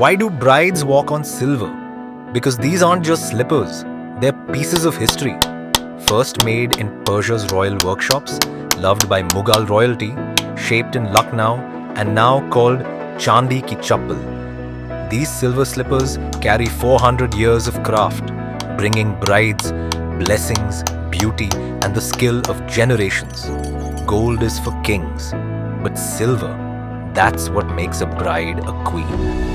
Why do brides walk on silver? Because these aren't just slippers, they're pieces of history. First made in Persia's royal workshops, loved by Mughal royalty, shaped in Lucknow, and now called Chandi ki Chappal. These silver slippers carry 400 years of craft, bringing brides blessings, beauty, and the skill of generations. Gold is for kings, but silver, that's what makes a bride a queen.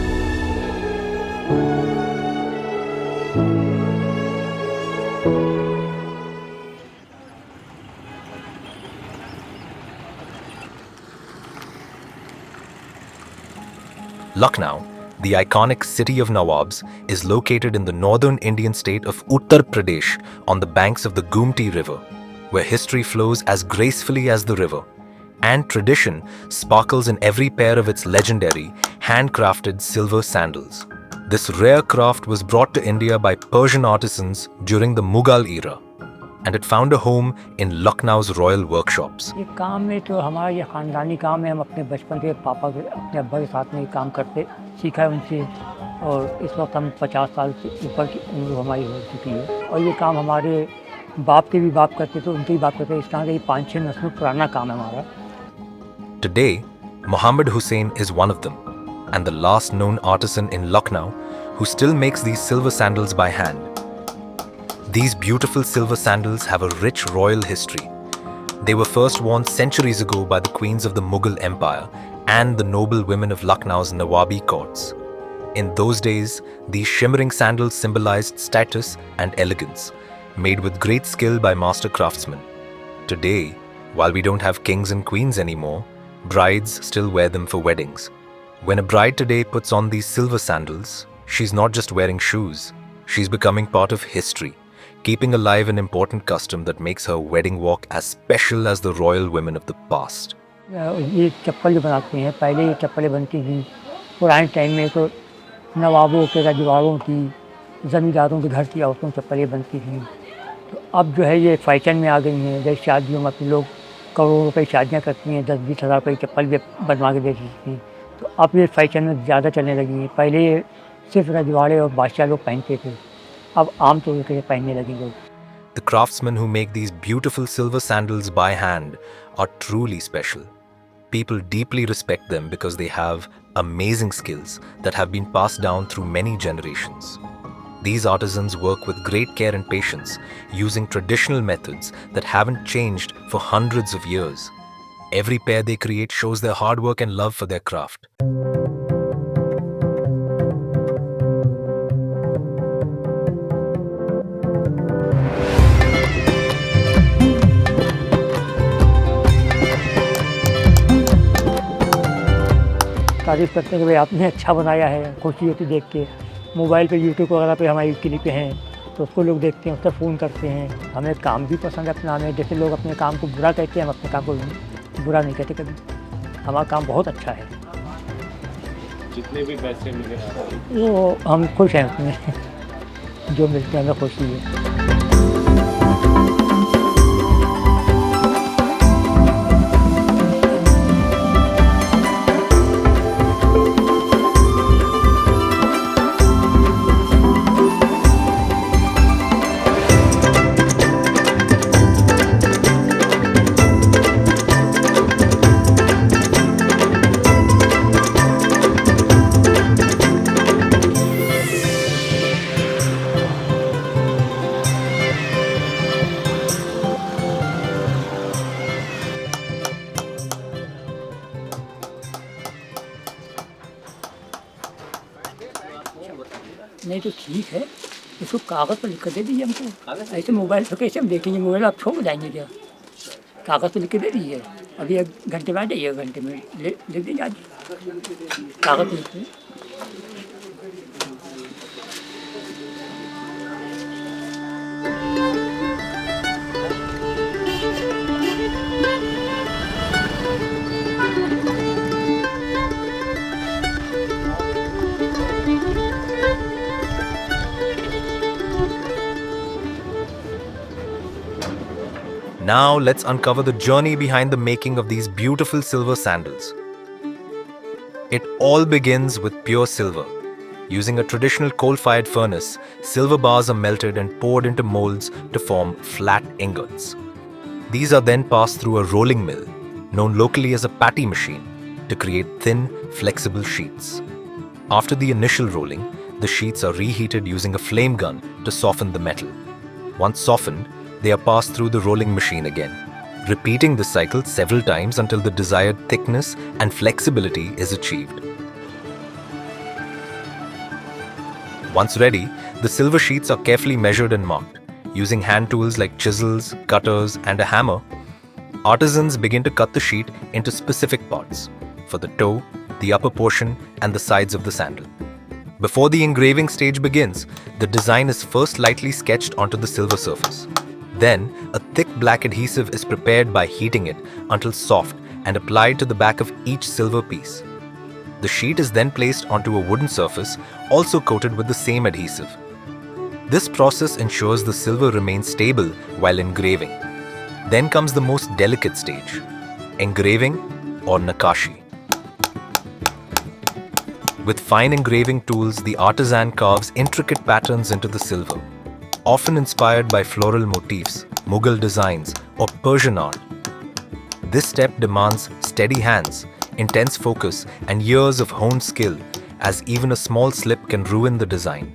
Lucknow, the iconic city of Nawabs, is located in the northern Indian state of Uttar Pradesh on the banks of the Gumti River, where history flows as gracefully as the river, and tradition sparkles in every pair of its legendary, handcrafted silver sandals. This rare craft was brought to India by Persian artisans during the Mughal era, and it found a home in Lucknow's royal workshops. ये काम में तो हमारा ये ख़ानदानी काम है। हम अपने बचपन से पापा के अपने अब्बा के साथ में ये काम करते सीखा है उनसे, और इस वक्त हम 50 साल से ऊपर की उम्र हमारी हो चुकी है। और ये काम हमारे बाप के भी बाप करते थे, उनके भी बाप करते। इस तरह का ये 5-6 नस्लों पुराना काम है हमारा। Today, Mohammed Hussain is one of them, and the last known artisan in Lucknow who still makes these silver sandals by hand. These beautiful silver sandals have a rich royal history. They were first worn centuries ago by the queens of the Mughal Empire and the noble women of Lucknow's Nawabi courts. In those days, these shimmering sandals symbolized status and elegance, made with great skill by master craftsmen. Today, while we don't have kings and queens anymore, brides still wear them for weddings. When a bride today puts on these silver sandals, she's not just wearing shoes, she's becoming part of history, keeping alive an important custom that makes her wedding walk as special as the royal women of the past. ये चप्पल जो बनाते हैं, पहले ये चप्पलें बनती थी पुराने टाइम में, तो नवाबों के रजवाड़ों की, ज़मींदारों के घर की औरतों की चप्पलें बनती थी। तो अब जो है ये फैशन में आ गई हैं। जैसे शादियों में अपने लोग करोड़ों रुपए शादियाँ करती हैं, 10-20 हज़ार रुपये की चप्पल भी बनवा के देती थी। तो अब ये फैशन में ज़्यादा चलने लगी हैं। पहले ये सिर्फ रजवाड़े और बादशाह लोग पहनते थे, अब आम तौर पे पहनने लगे लोग। The craftsmen who make these beautiful silver sandals by hand are truly special. People deeply respect them because they have amazing skills that have been passed down through many generations. These artisans work with great care and patience, using traditional methods that haven't changed for hundreds of years. Every pair they create shows their hard work and love for their craft. तारीफ़ करते हैं कि भाई आपने अच्छा बनाया है, खुशी होती देख के। मोबाइल पे यूट्यूब वगैरह पे हमारी क्लिपें हैं, तो उसको लोग देखते हैं, उससे फ़ोन करते हैं। हमें काम भी पसंद है अपना। हमें जैसे लोग अपने काम को बुरा कहते हैं, हम अपने काम को बुरा नहीं कहते कभी। हमारा काम बहुत अच्छा है। जितने भी पैसे मिले वो हम खुश हैं उसमें। जो मिलते हैं हमें खुशी है। नहीं तो ठीक है, इसको कागज़ पर लिख कर दे दीजिए हमको। ऐसे मोबाइल पर कैसे हम देखेंगे? मोबाइल आप छोड़ जाएंगे क्या? कागज़ पर लिख के दे दीजिए। अभी 1 घंटे में आ जाइए, 1 घंटे में लिख दीजिए आज कागज़ पर लिख के। Now let's uncover the journey behind the making of these beautiful silver sandals. It all begins with pure silver, Using a traditional coal-fired furnace, silver bars are melted and poured into molds to form flat ingots. These are then passed through a rolling mill, known locally as a patty machine, to create thin, flexible sheets. After the initial rolling, the sheets are reheated using a flame gun to soften the metal. Once softened, they are passed through the rolling machine again, repeating the cycle several times until the desired thickness and flexibility is achieved. Once ready, the silver sheets are carefully measured and marked. Using hand tools like chisels, cutters, and a hammer, artisans begin to cut the sheet into specific parts for the toe, the upper portion, and the sides of the sandal. Before the engraving stage begins, the design is first lightly sketched onto the silver surface. Then, a thick black adhesive is prepared by heating it until soft and applied to the back of each silver piece. The sheet is then placed onto a wooden surface, also coated with the same adhesive. This process ensures the silver remains stable while engraving. Then comes the most delicate stage, engraving or nakashi. With fine engraving tools, the artisan carves intricate patterns into the silver, often inspired by floral motifs, Mughal designs, or Persian art. This step demands steady hands, intense focus, and years of honed skill, as even a small slip can ruin the design.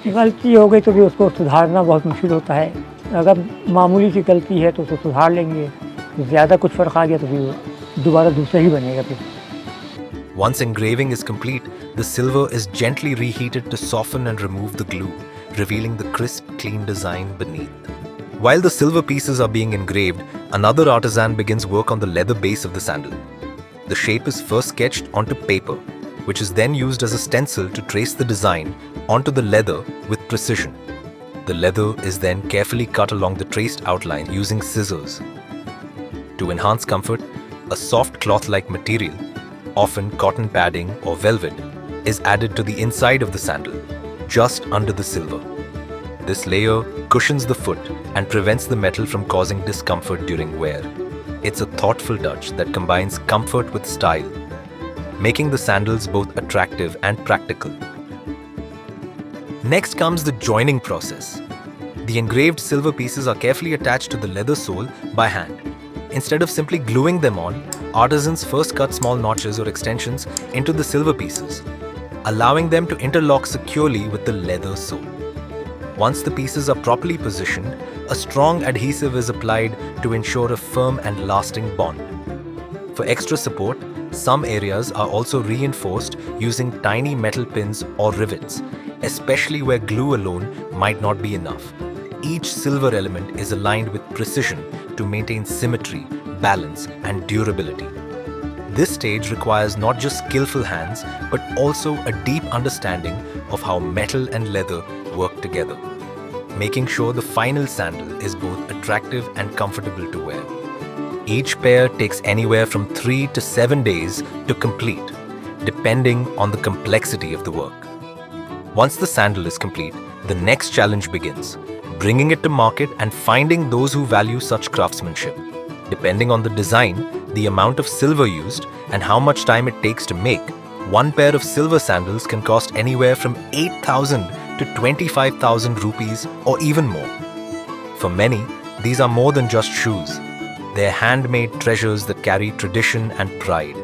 गलती हो गई तो भी उसको सुधारना बहुत मुश्किल होता है. अगर मामूली सी गलती है तो उसको सुधार लेंगे. ज़्यादा कुछ फ़र्क आ गया तो फिर दोबारा दूसरा ही बनेगा फिर. Once engraving is complete, the silver is gently reheated to soften and remove the glue, revealing the crisp, clean design beneath. While the silver pieces are being engraved, another artisan begins work on the leather base of the sandal. The shape is first sketched onto paper, which is then used as a stencil to trace the design onto the leather with precision. The leather is then carefully cut along the traced outline using scissors. To enhance comfort, a soft cloth-like material, often cotton padding or velvet, is added to the inside of the sandal, just under the silver. This layer cushions the foot and prevents the metal from causing discomfort during wear. It's a thoughtful touch that combines comfort with style, making the sandals both attractive and practical. Next comes the joining process. The engraved silver pieces are carefully attached to the leather sole by hand. Instead of simply gluing them on, artisans first cut small notches or extensions into the silver pieces, allowing them to interlock securely with the leather sole. Once the pieces are properly positioned, a strong adhesive is applied to ensure a firm and lasting bond. For extra support, some areas are also reinforced using tiny metal pins or rivets, especially where glue alone might not be enough. Each silver element is aligned with precision to maintain symmetry, balance, and durability. This stage requires not just skillful hands, but also a deep understanding of how metal and leather work together, making sure the final sandal is both attractive and comfortable to wear. Each pair takes anywhere from 3 to 7 days to complete, depending on the complexity of the work. Once the sandal is complete, the next challenge begins, bringing it to market and finding those who value such craftsmanship. Depending on the design, the amount of silver used, and how much time it takes to make, one pair of silver sandals can cost anywhere from 8,000 to 25,000 rupees or even more. For many, these are more than just shoes. They're handmade treasures that carry tradition and pride.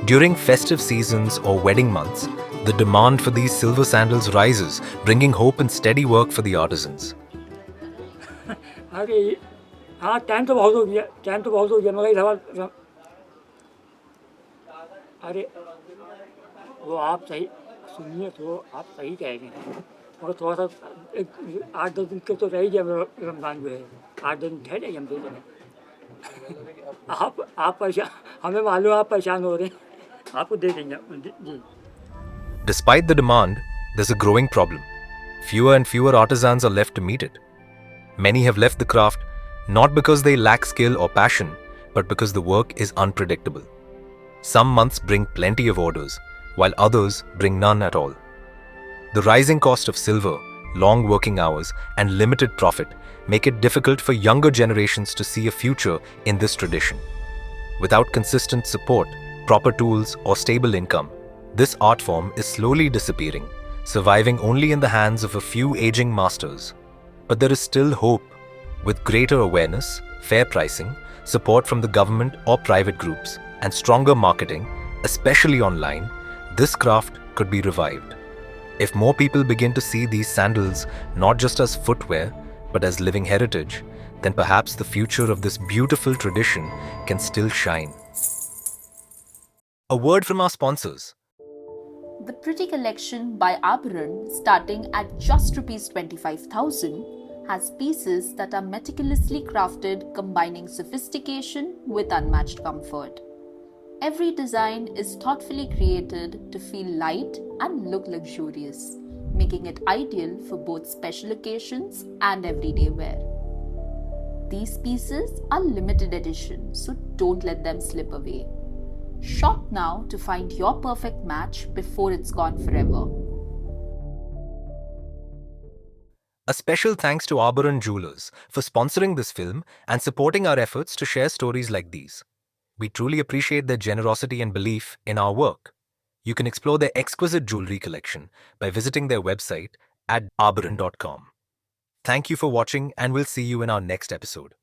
During festive seasons or wedding months, the demand for these silver sandals rises, bringing hope and steady work for the artisans. अरे हाँ time तो बहुत हो गया मगर इधर अरे वो आप सही सुनिए तो आप सही कह रहे हैं मगर थोड़ा सा 8-10 दिन के तो रह ही गया रमज़ान जो है 8 दिन ठहरे हम दे देंगे आप परेशान हमें मालूम आप परेशान हो रहे हैं आपको दे देंगे जी. Despite the demand, there's a growing problem. Fewer and fewer artisans are left to meet it. Many have left the craft not because they lack skill or passion, but because the work is unpredictable. Some months bring plenty of orders, while others bring none at all. The rising cost of silver, long working hours, and limited profit make it difficult for younger generations to see a future in this tradition. Without consistent support, proper tools, or stable income, This art form is slowly disappearing, surviving only in the hands of a few aging masters. But there is still hope. With greater awareness, fair pricing, support from the government or private groups, and stronger marketing, especially online, this craft could be revived. If more people begin to see these sandals not just as footwear, but as living heritage, then perhaps the future of this beautiful tradition can still shine. A word from our sponsors. The pretty collection by Abharan, starting at just Rs 25,000, has pieces that are meticulously crafted, combining sophistication with unmatched comfort. Every design is thoughtfully created to feel light and look luxurious, making it ideal for both special occasions and everyday wear. These pieces are limited edition, so don't let them slip away. Shop now to find your perfect match before it's gone forever. A special thanks to Arboran Jewelers for sponsoring this film and supporting our efforts to share stories like these. We truly appreciate their generosity and belief in our work. You can explore their exquisite jewelry collection by visiting their website at arboran.com. Thank you for watching, and we'll see you in our next episode.